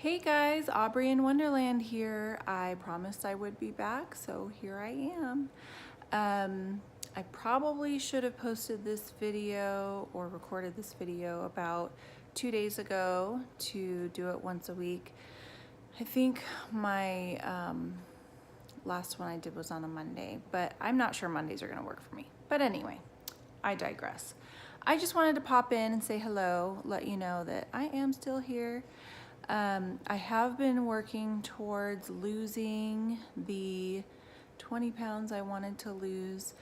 Hey guys, Aubrey in Wonderland here. I promised I would be back, so here I am. I probably should have posted this video or recorded this video about 2 days ago to do it once a week. I think my last one I did was on a Monday, but I'm not sure Mondays are gonna work for me. But anyway, I digress. I just wanted to pop in and say hello, let you know that I am still here. I have been working towards losing the 20 pounds I wanted to lose.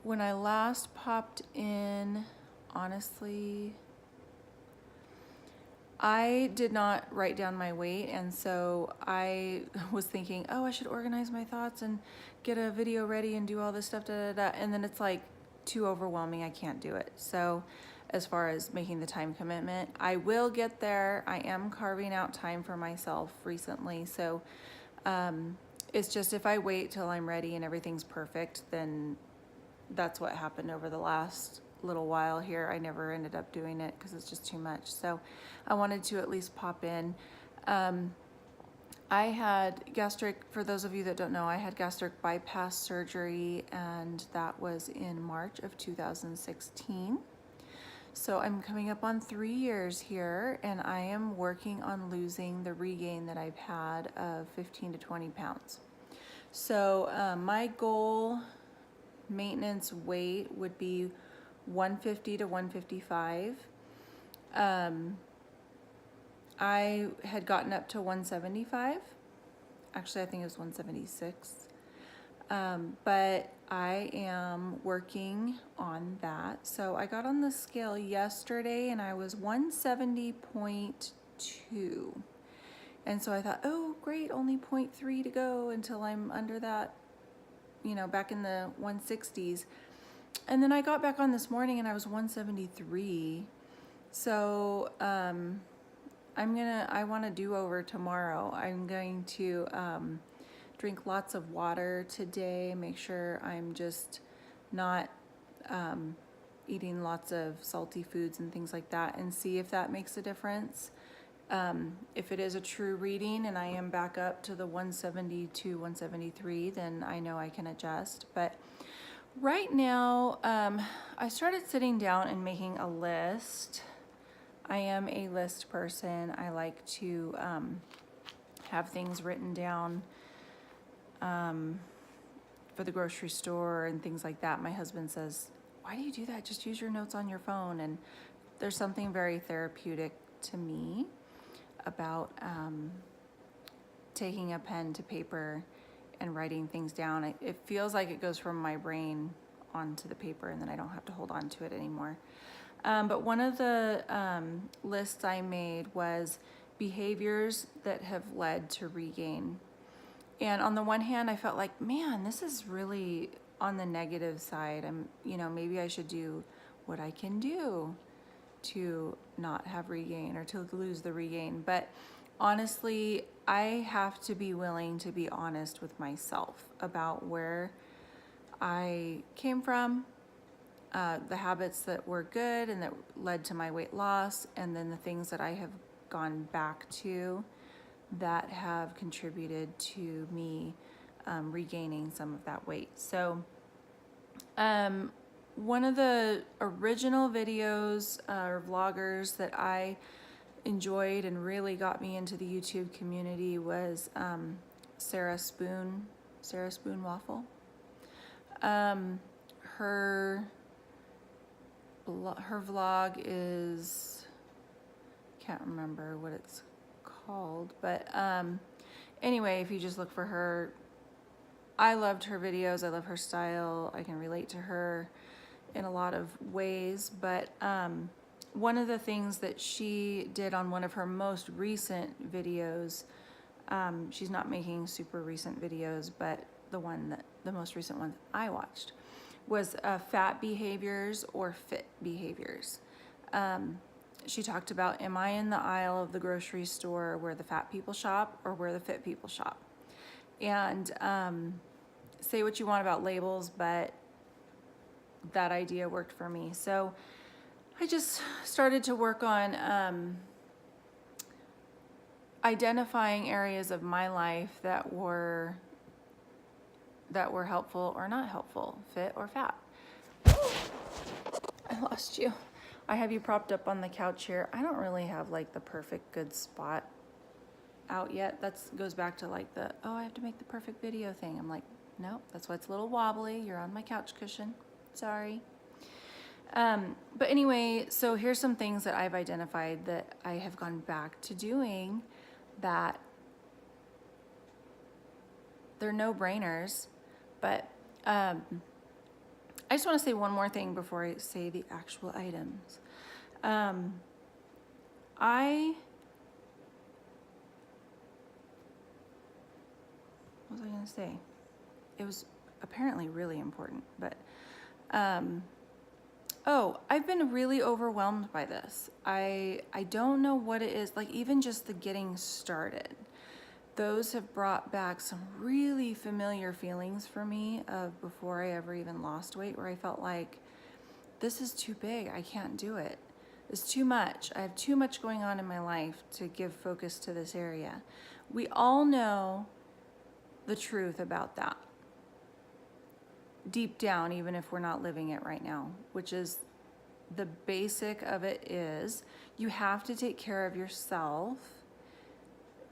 When I last popped in, honestly, I did not write down my weight, and so I was thinking, oh, I should organize my thoughts and get a video ready and do all this stuff, and then it's like too overwhelming. I can't do it. So as far as making the time commitment, I will get there. I am carving out time for myself recently, so it's just if I wait till I'm ready and everything's perfect, then that's what happened over the last little while here. I never ended up doing it because it's just too much. So I wanted to at least pop in. I had for those of you that don't know, I had gastric bypass surgery, and that was in March of 2016. So I'm coming up on 3 years here, and I am working on losing the regain that I've had of 15 to 20 pounds. So my goal maintenance weight would be 150 to 155. I had gotten up to 175. Actually, I think it was 176. But I am working on that. So I got on the scale yesterday and I was 170.2. And so I thought, oh, great, only 0.3 to go until I'm under that, back in the 160s. And then I got back on this morning and I was 173. So I want to do over tomorrow. I'm going to drink lots of water today, make sure I'm just not eating lots of salty foods and things like that, and see if that makes a difference. If it is a true reading and I am back up to the 172, 173, then I know I can adjust. But right now, I started sitting down and making a list. I am a list person. I like to have things written down for the grocery store and things like that. My husband says, why do you do that? Just use your notes on your phone. And there's something very therapeutic to me about taking a pen to paper and writing things down. It feels like it goes from my brain onto the paper, and then I don't have to hold on to it anymore. But one of the lists I made was behaviors that have led to regain. And on the one hand, I felt like, man, this is really on the negative side. Maybe I should do what I can do to not have regain or to lose the regain. But honestly, I have to be willing to be honest with myself about where I came from, the habits that were good and that led to my weight loss, and then the things that I have gone back to that have contributed to me regaining some of that weight. So one of the original videos or vloggers that I enjoyed and really got me into the YouTube community was Sarah Spoon Waffle. Her vlog is, can't remember what it's called, but anyway, if you just look for her, I loved her videos. I love her style. I can relate to her in a lot of ways. But one of the things that she did on one of her most recent videos, she's not making super recent videos, but the most recent one I watched was fat behaviors or fit behaviors. She talked about, am I in the aisle of the grocery store where the fat people shop or where the fit people shop? And say what you want about labels, but that idea worked for me. So I just started to work on identifying areas of my life that were helpful or not helpful, fit or fat. I lost you. I have you propped up on the couch here. I don't really have like the perfect good spot out yet. That goes back to like the, oh, I have to make the perfect video thing. I'm like, nope, that's why it's a little wobbly. You're on my couch cushion. Sorry. But anyway, so here's some things that I've identified that I have gone back to doing that they're no-brainers, but I just want to say one more thing before I say the actual items. What was I going to say? It was apparently really important, but oh, I've been really overwhelmed by this. I don't know what it is, like even just the getting started. Those have brought back some really familiar feelings for me of before I ever even lost weight, where I felt like this is too big, I can't do it. It's too much. I have too much going on in my life to give focus to this area. We all know the truth about that. Deep down, even if we're not living it right now, which is the basic of it is you have to take care of yourself,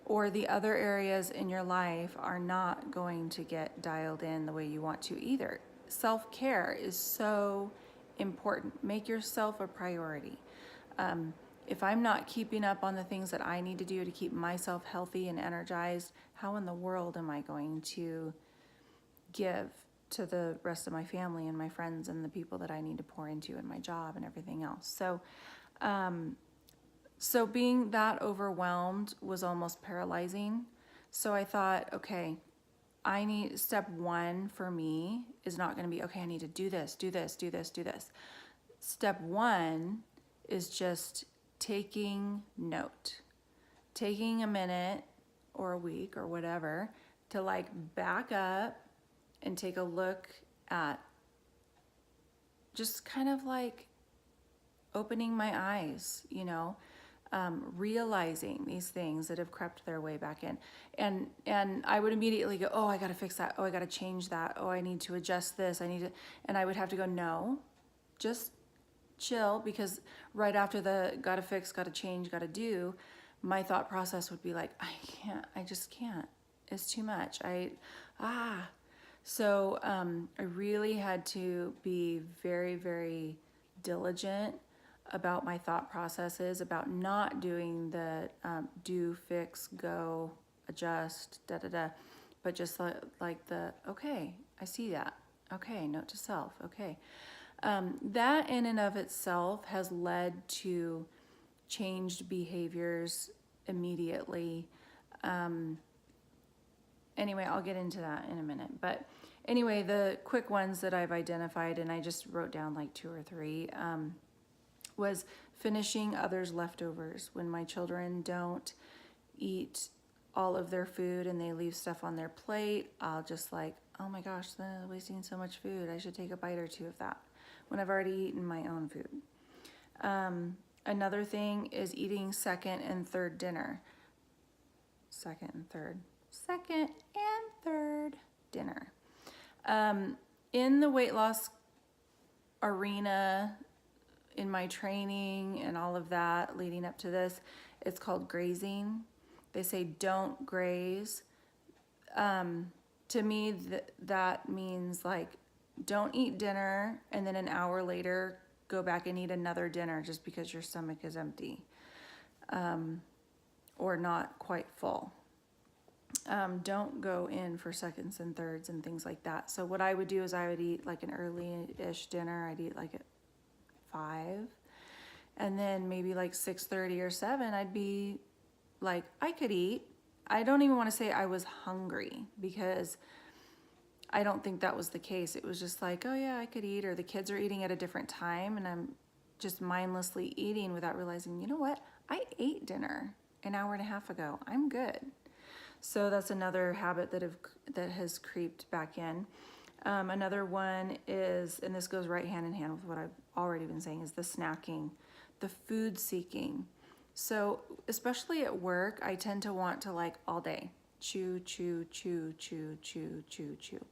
or the other areas in your life are not going to get dialed in the way you want to either. Self-care is so important. Make yourself a priority. If I'm not keeping up on the things that I need to do to keep myself healthy and energized, how in the world am I going to give to the rest of my family and my friends and the people that I need to pour into in my job and everything else? So being that overwhelmed was almost paralyzing. So I thought, okay, step one for me is not going to be, okay, I need to do this, do this, do this, do this. Step one is just taking note, taking a minute or a week or whatever to like back up and take a look at just kind of like opening my eyes, realizing these things that have crept their way back in. And I would immediately go, oh, I got to fix that. Oh, I got to change that. Oh, I need to adjust this. And I would have to go, no, just chill, because right after the got to fix, got to change, got to do, my thought process would be like, I just can't. It's too much. So I really had to be very, very diligent about my thought processes, about not doing the do, fix, go, adjust, but just like the, okay, I see that. Okay, note to self, okay. That in and of itself has led to changed behaviors immediately. Anyway, I'll get into that in a minute. But anyway, the quick ones that I've identified, and I just wrote down like 2 or 3, was finishing others' leftovers. When my children don't eat all of their food and they leave stuff on their plate, I'll just like, oh my gosh, they're wasting so much food. I should take a bite or 2 of that when I've already eaten my own food. Another thing is eating second and third dinner. Second and third dinner. In the weight loss arena, in my training and all of that leading up to this, it's called grazing. They say don't graze. To me, that means like don't eat dinner and then an hour later go back and eat another dinner just because your stomach is empty or not quite full. Don't go in for seconds and thirds and things like that. So what I would do is I would eat like an early-ish dinner. I'd eat like at 5, and then maybe like 6:30 or 7, I'd be like, I could eat. I don't even want to say I was hungry, because I don't think that was the case. It was just like, oh yeah, I could eat, or the kids are eating at a different time and I'm just mindlessly eating without realizing, you know what? I ate dinner an hour and a half ago. I'm good. So that's another habit that has creeped back in. Another one is, and this goes right hand in hand with what I've already been saying, is the snacking, the food seeking. So especially at work, I tend to want to like all day chew, chew, chew, chew, chew, chew, chew.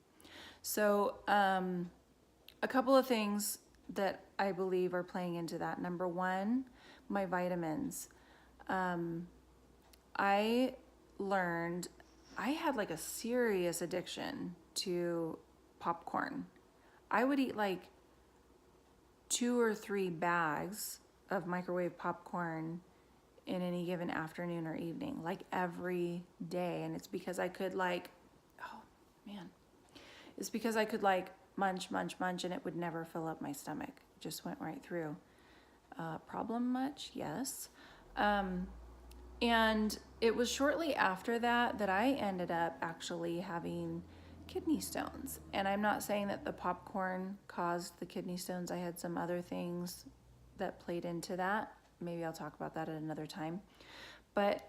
So a couple of things that I believe are playing into that. Number one, my vitamins. I learned I had like a serious addiction to popcorn. I would eat like 2 or 3 bags of microwave popcorn in any given afternoon or evening, like every day. And it's because I could like, oh man, it's because I could like munch, munch, munch, and it would never fill up my stomach. It just went right through. Problem much? Yes. And it was shortly after that I ended up actually having kidney stones. And I'm not saying that the popcorn caused the kidney stones. I had some other things that played into that. Maybe I'll talk about that at another time. But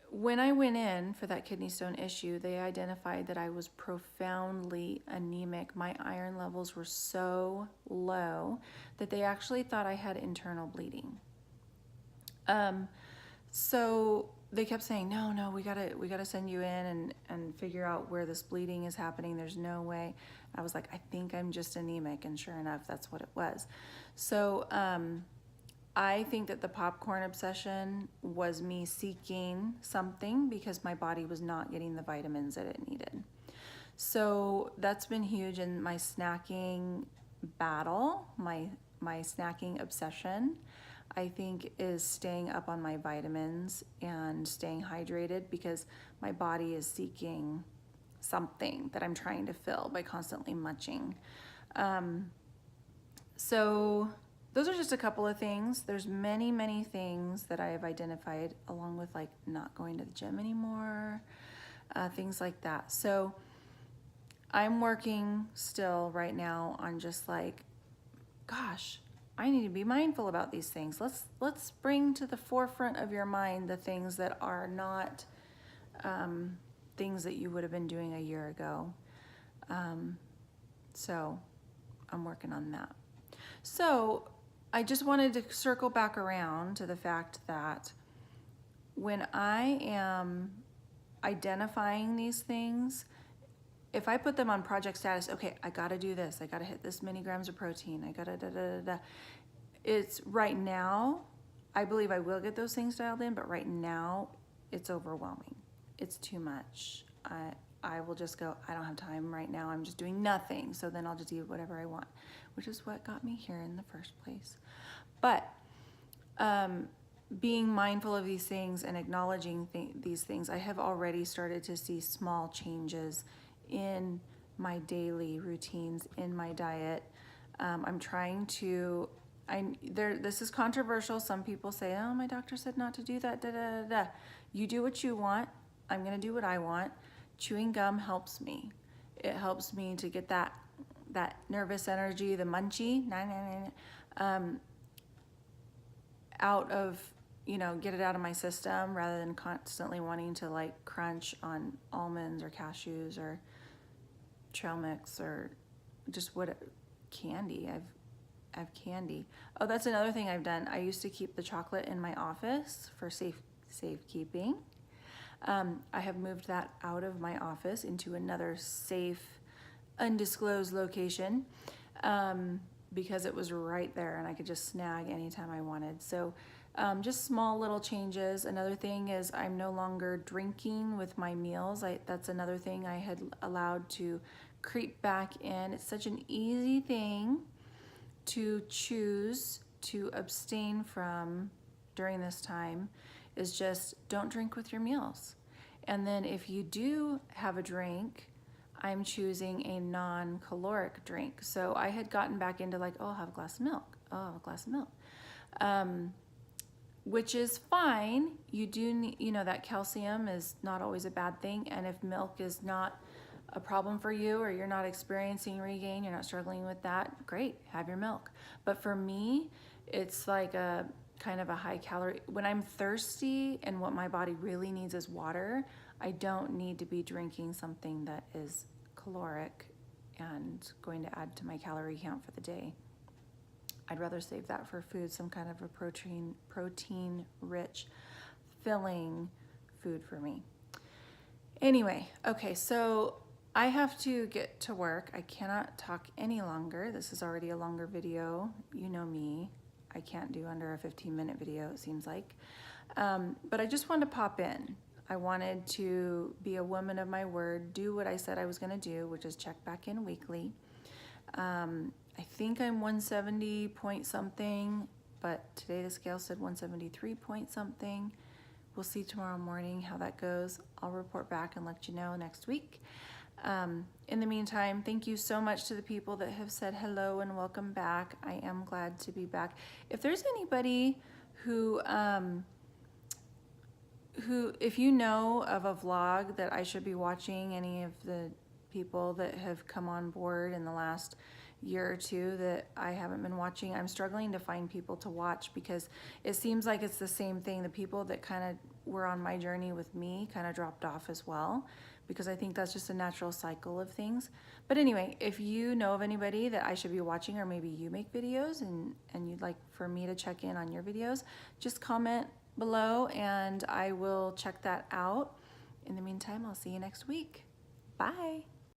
when I went in for that kidney stone issue, they identified that I was profoundly anemic. My iron levels were so low that they actually thought I had internal bleeding. So they kept saying, no, we gotta send you in and figure out where this bleeding is happening. There's no way. I was like, I think I'm just anemic. And sure enough, that's what it was. So, I think that the popcorn obsession was me seeking something because my body was not getting the vitamins that it needed. So that's been huge in my snacking battle, my snacking obsession. I think is staying up on my vitamins and staying hydrated because my body is seeking something that I'm trying to fill by constantly munching. So those are just a couple of things. There's many, many things that I have identified along with like not going to the gym anymore, things like that. So I'm working still right now on just like, gosh, I need to be mindful about these things. Let's bring to the forefront of your mind the things that are not things that you would have been doing a year ago. So I'm working on that. So I just wanted to circle back around to the fact that when I am identifying these things, if I put them on project status, okay, I gotta do this, I gotta hit this many grams of protein, I gotta da. It's right now, I believe I will get those things dialed in, but right now it's overwhelming. It's too much. I will just go, I don't have time right now, I'm just doing nothing, so then I'll just eat whatever I want, which is what got me here in the first place. But being mindful of these things and acknowledging these things, I have already started to see small changes in my daily routines, in my diet. I'm trying to, this is controversial. Some people say, oh, my doctor said not to do that, da, da, da, da. You do what you want. I'm gonna do what I want. Chewing gum helps me. It helps me to get that nervous energy, the munchy, out of, get it out of my system rather than constantly wanting to like crunch on almonds or cashews or trail mix or just candy. I have candy. Oh, that's another thing I've done. I used to keep the chocolate in my office for safekeeping. I have moved that out of my office into another safe, undisclosed location because it was right there and I could just snag anytime I wanted. So just small little changes. Another thing is I'm no longer drinking with my meals. That's another thing I had allowed to creep back in. It's such an easy thing to choose to abstain from during this time, is just don't drink with your meals. And then if you do have a drink, I'm choosing a non-caloric drink. So I had gotten back into like, oh, I'll have a glass of milk. Oh, I'll have a glass of milk. Which is fine. You do need, that calcium is not always a bad thing. And if milk is not a problem for you or you're not experiencing regain, you're not struggling with that, great, have your milk. But for me, it's like a kind of a high calorie. When I'm thirsty and what my body really needs is water, I don't need to be drinking something that is caloric and going to add to my calorie count for the day. I'd rather save that for food, some kind of a protein rich, filling food for me. Anyway, okay, so I have to get to work. I cannot talk any longer. This is already a longer video. You know me. I can't do under a 15-minute video, it seems like. But I just wanted to pop in. I wanted to be a woman of my word, do what I said I was going to do, which is check back in weekly. I think I'm 170 point something, but today the scale said 173 point something. We'll see tomorrow morning how that goes. I'll report back and let you know next week. In the meantime, thank you so much to the people that have said hello and welcome back. I am glad to be back. If there's anybody who if you know of a vlog that I should be watching, any of the people that have come on board in the last year or two that I haven't been watching, I'm struggling to find people to watch because it seems like it's the same thing. The people that kind of were on my journey with me kind of dropped off as well, because I think that's just a natural cycle of things. But anyway, if you know of anybody that I should be watching, or maybe you make videos and you'd like for me to check in on your videos, just comment below and I will check that out. In the meantime, I'll see you next week. Bye.